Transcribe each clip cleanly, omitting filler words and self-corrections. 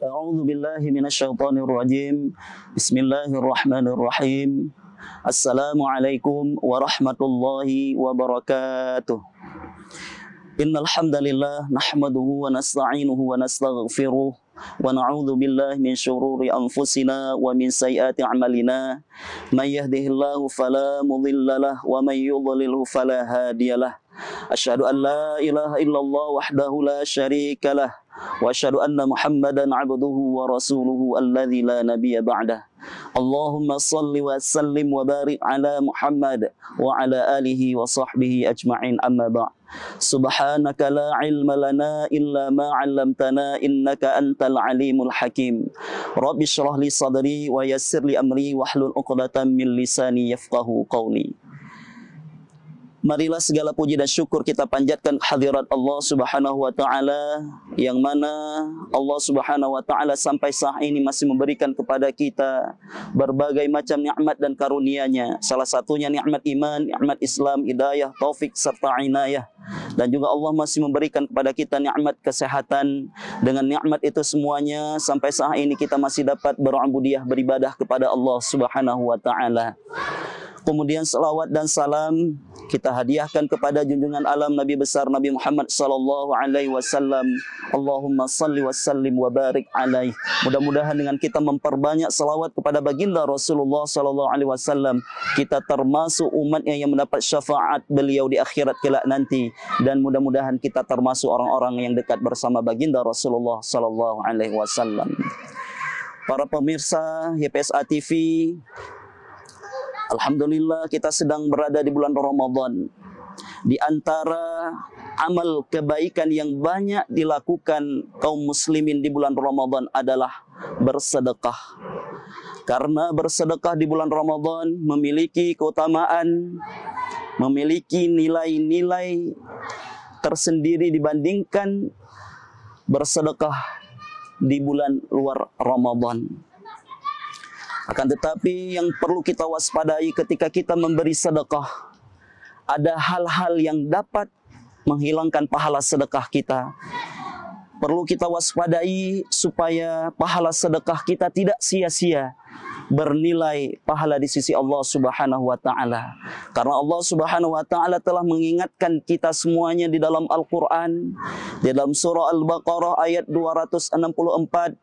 A'udzu billahi minasyaitonir rajim. Bismillahirrahmanirrahim. Assalamualaikum warahmatullahi wabarakatuh. Innal hamdalillah nahmaduhu wa nasta'inuhu wa nastaghfiruh wa na'udzu billahi min syururi anfusina wa min sayyiati a'malina. May yahdihillahu fala mudhillalah wa may yudlilhu fala hadiyalah. Asyhadu an la ilaha illallah wahdahu la syarikalah wa asyhadu anna Muhammadan 'abduhu wa rasuluhu alladzi la nabiyya ba'dah. Allahumma shalli wa sallim wa barik ala Muhammad wa ala alihi wa sahbihi ajma'in, amma ba'd. Subhanaka la ilma lana illa ma 'allamtana innaka antal alimul hakim. Rabbi shrah li sadri wa yassir li amri wahlul 'uqdatam min lisani yafqahu qawli. Marilah segala puji dan syukur kita panjatkan hadirat Allah Subhanahu wa taala, yang mana Allah Subhanahu wa taala sampai saat ini masih memberikan kepada kita berbagai macam nikmat dan karunia-Nya. Salah satunya nikmat iman, nikmat Islam, hidayah, taufik serta inayah. Dan juga Allah masih memberikan kepada kita nikmat kesehatan. Dengan nikmat itu semuanya sampai saat ini kita masih dapat berubudiyah, beribadah kepada Allah Subhanahu wa taala. Kemudian salawat dan salam kita hadiahkan kepada junjungan alam Nabi besar Nabi Muhammad sallallahu alaihi wasallam. Allahumma salli wa sallim wa barik alaihi. Mudah-mudahan dengan kita memperbanyak salawat kepada baginda Rasulullah sallallahu alaihi wasallam, kita termasuk umatnya yang mendapat syafaat beliau di akhirat kelak nanti, dan mudah-mudahan kita termasuk orang-orang yang dekat bersama baginda Rasulullah sallallahu alaihi wasallam. Para pemirsa YPSA TV, alhamdulillah kita sedang berada di bulan Ramadan. Di antara amal kebaikan yang banyak dilakukan kaum muslimin di bulan Ramadan adalah bersedekah. Karena bersedekah di bulan Ramadan memiliki keutamaan, memiliki nilai-nilai tersendiri dibandingkan bersedekah di bulan luar Ramadan. Akan tetapi yang perlu kita waspadai ketika kita memberi sedekah, ada hal-hal yang dapat menghilangkan pahala sedekah kita. Perlu kita waspadai supaya pahala sedekah kita tidak sia-sia, bernilai pahala di sisi Allah Subhanahu wa taala. Karena Allah Subhanahu wa taala telah mengingatkan kita semuanya di dalam Al-Qur'an, di dalam surah Al-Baqarah ayat 264.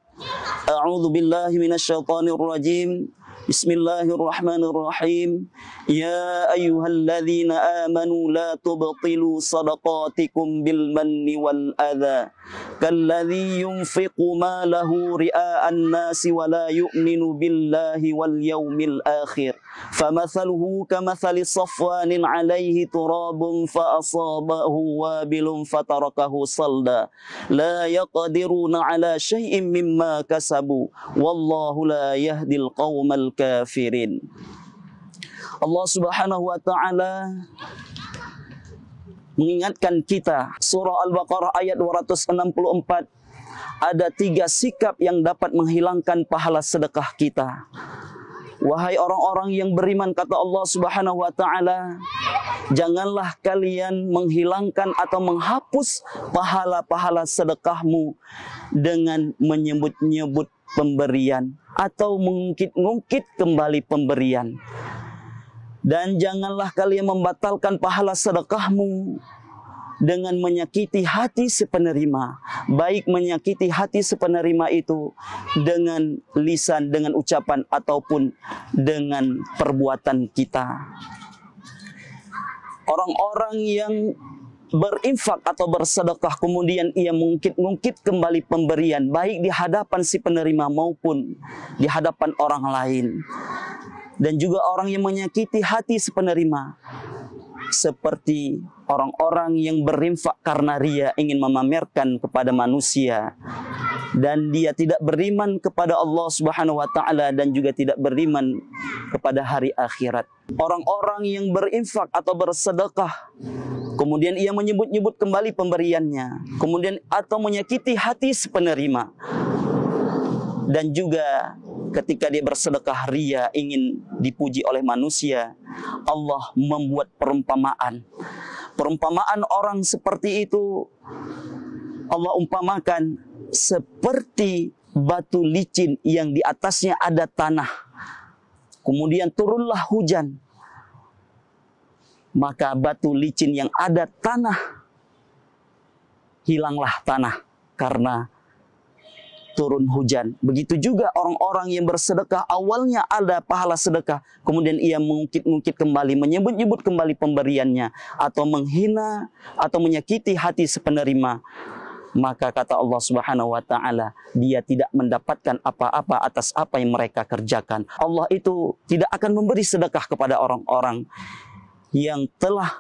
A'udzu billahi minasyaitonir rajim. Bismillahirrahmanirrahim. Ya ayyuhalladzina amanu la tubtilu sadaqatikum bil manni wal adha kalladzi yunfiqu malahu ria'an nasi wa la yu'minu billahi wal yawmil akhir famathaluhu kamathali safwanin 'alaihi turabun fa asabahu wabilun fatarakahu salda la yaqdiruna 'ala syai'in mimma kasabu wallahu la yahdil qaumal kafirin. Allah Subhanahu wa taala mengingatkan kita, surah Al-Baqarah ayat 264, ada 3 sikap yang dapat menghilangkan pahala sedekah kita. Wahai orang-orang yang beriman, kata Allah Subhanahu wa taala, janganlah kalian menghilangkan atau menghapus pahala-pahala sedekahmu dengan menyebut-nyebut pemberian atau mengungkit-ungkit kembali pemberian. Dan janganlah kalian membatalkan pahala sedekahmu dengan menyakiti hati si penerima, baik menyakiti hati si penerima itu dengan lisan, dengan ucapan ataupun dengan perbuatan kita. Orang-orang yang berinfak atau bersedekah kemudian ia mengungkit-ungkit kembali pemberian, baik di hadapan si penerima maupun di hadapan orang lain, dan juga orang yang menyakiti hati si penerima, seperti orang-orang yang berinfak karena ria, ingin memamerkan kepada manusia, dan dia tidak beriman kepada Allah Subhanahu wa taala dan juga tidak beriman kepada hari akhirat. Orang-orang yang berinfak atau bersedekah kemudian ia menyebut-nyebut kembali pemberiannya, kemudian atau menyakiti hati si penerima, dan juga ketika dia bersedekah ria, ingin dipuji oleh manusia, Allah membuat perumpamaan. Perumpamaan orang seperti itu Allah umpamakan seperti batu licin yang di atasnya ada tanah. Kemudian turunlah hujan. Maka batu licin yang ada tanah, hilanglah tanah karena turun hujan. Begitu juga orang-orang yang bersedekah, awalnya ada pahala sedekah, kemudian ia mengungkit-ungkit kembali, menyebut-nyebut kembali pemberiannya, atau menghina, atau menyakiti hati penerima. Maka kata Allah Subhanahu wa Ta'ala, dia tidak mendapatkan apa-apa atas apa yang mereka kerjakan. Allah itu tidak akan memberi sedekah kepada orang-orang yang telah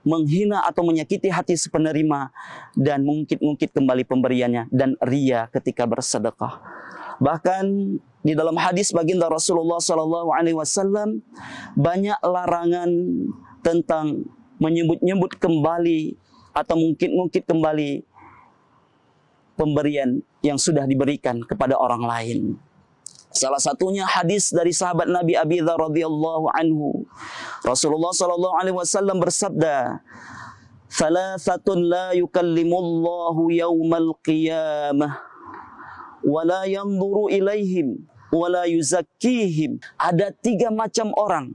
menghina atau menyakiti hati penerima dan mengungkit-ungkit kembali pemberiannya dan ria ketika bersedekah. Bahkan di dalam hadis baginda Rasulullah SAW banyak larangan tentang menyebut-nyebut kembali atau mengungkit-ungkit kembali pemberian yang sudah diberikan kepada orang lain. Salah satunya hadis dari sahabat Nabi Abi Dzar radhiyallahu anhu. Rasulullah sallallahu alaihi wasallam bersabda, "Thalathatun la yukallimullahu yaumal qiyamah wa la yanzuru ilaihim wa la yuzakkihim." Ada 3 macam orang.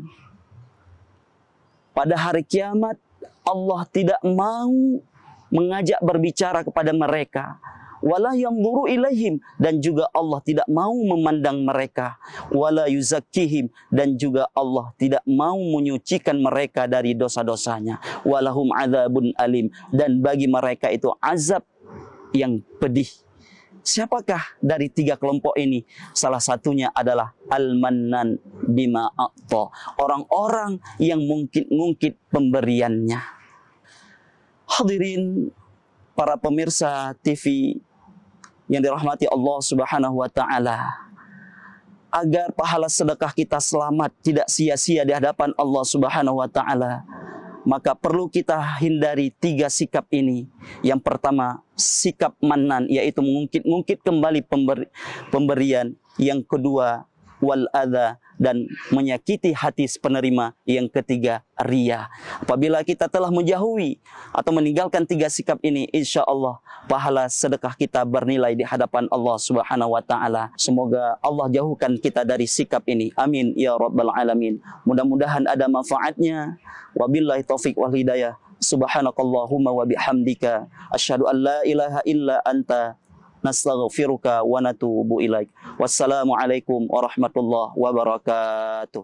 Pada hari kiamat Allah tidak mau mengajak berbicara kepada mereka. Wala yanzuru ilaihim, dan juga Allah tidak mau memandang mereka. Wala yuzakkihim, dan juga Allah tidak mau menyucikan mereka dari dosa-dosanya. Walahum adzabun alim, dan bagi mereka itu azab yang pedih. Siapakah dari 3 kelompok ini? Salah satunya adalah al-mannan bima a'ta, orang-orang yang mungkit-mungkit pemberiannya. Hadirin para pemirsa TV yang dirahmati Allah Subhanahu wa Ta'ala, agar pahala sedekah kita selamat, tidak sia-sia di hadapan Allah Subhanahu wa Ta'ala, maka perlu kita hindari 3 sikap ini. Yang pertama, sikap mannan, yaitu mengungkit-ungkit kembali pemberian. Yang kedua, wal adha, dan menyakiti hati penerima. Yang ketiga, ria. Apabila kita telah menjauhi atau meninggalkan 3 sikap ini, insya Allah pahala sedekah kita bernilai di hadapan Allah Subhanahu wa Ta'ala. Semoga Allah jauhkan kita dari sikap ini. Amin ya rabbal alamin. Mudah-mudahan ada manfaatnya. Wabillahi taufiq wal hidayah. Subhanakallahumma wa bihamdika asyhadu an la ilaha illa anta nastaghfiruka wa natubu ilaik. Wassalamualaikum warahmatullahi wabarakatuh.